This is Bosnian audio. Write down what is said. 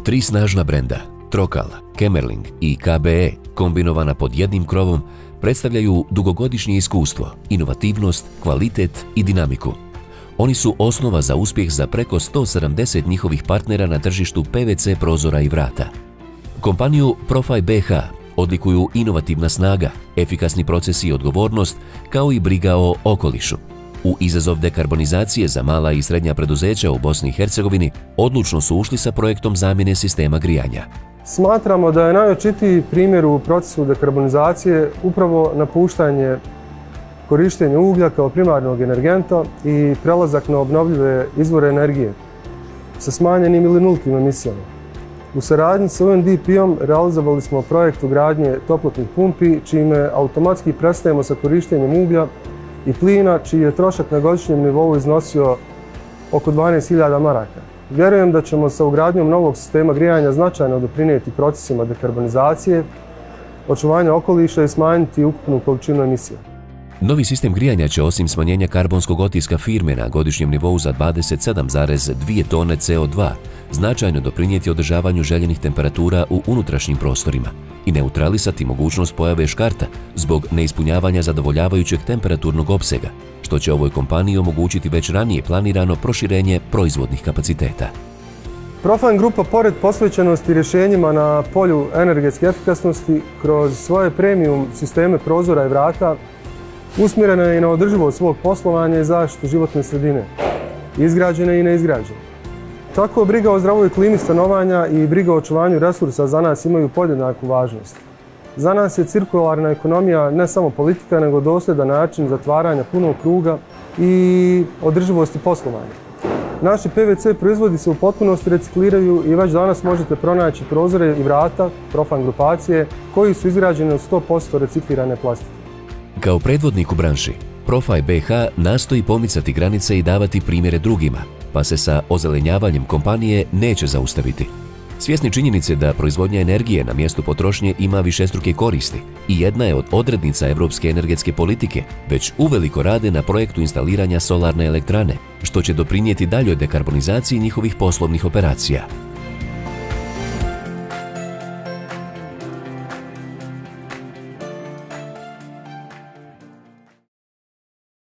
Tri snažna brenda, Trokal, Kemerling i KBE, kombinovana pod jednim krovom, predstavljaju dugogodišnje iskustvo, inovativnost, kvalitet i dinamiku. Oni su osnova za uspjeh za preko 170 njihovih partnera na tržištu PVC prozora i vrata. Kompaniju Profaj BH odlikuju inovativna snaga, efikasni procesi i odgovornost, kao i briga o okolišu. U izazov dekarbonizacije za mala i srednja preduzeća u Bosni i Hercegovini odlučno su ušli sa projektom zamjene sistema grijanja. Smatramo da je najočitiji primjer u procesu dekarbonizacije upravo napuštanje korištenja uglja kao primarnog energenta i prelazak na obnovljive izvore energije sa smanjenim ili nultim emisijama. U saradnji sa UNDP-om realizovali smo projekt ugradnje toplotnih pumpi, čime automatski prestajemo sa korištenjem uglja i plina, čiji je trošak na godišnjem nivou iznosio oko 12.000 maraka. Vjerujem da ćemo sa ugradnjom novog sistema grijanja značajno doprinijeti procesima dekarbonizacije, očuvanja okoliša i smanjiti ukupnu količinu emisija. Novi sistem grijanja će osim smanjenja karbonskog otiska firme na godišnjem nivou za 27,2 tone CO2 značajno doprinijeti održavanju željenih temperatura u unutrašnjim prostorima i neutralisati mogućnost pojave škarta zbog neispunjavanja zadovoljavajućeg temperaturnog opsega, što će ovoj kompaniji omogućiti već ranije planirano proširenje proizvodnih kapaciteta. Profine Grupa, pored posvećenosti rješenjima na polju energetske efikasnosti, kroz svoje premium sisteme prozora i vrata usmjerena je i na održivost svog poslovanja i zaštitu životne sredine, izgrađene i neizgrađene. Tako briga o zdravoj klimi stanovanja i briga o očuvanju resursa za nas imaju podjednaku važnost. Za nas je cirkularna ekonomija ne samo politika, nego dosljedan način zatvaranja punog kruga i održivosti poslovanja. Naši PVC proizvodi se u potpunosti recikliraju i već danas možete pronaći prozore i vrata Profine grupacije koji su izgrađeni od 100% reciklirane plastike. Kao predvodnik u branši, Profaj BH nastoji pomicati granice i davati primjere drugima, pa se sa ozelenjavanjem kompanije neće zaustaviti. Svjesni činjenice da proizvodnja energije na mjestu potrošnje ima višestruke koristi i jedna je od odrednica europske energetske politike, već uveliko rade na projektu instaliranja solarne elektrane, što će doprinijeti daljoj dekarbonizaciji njihovih poslovnih operacija.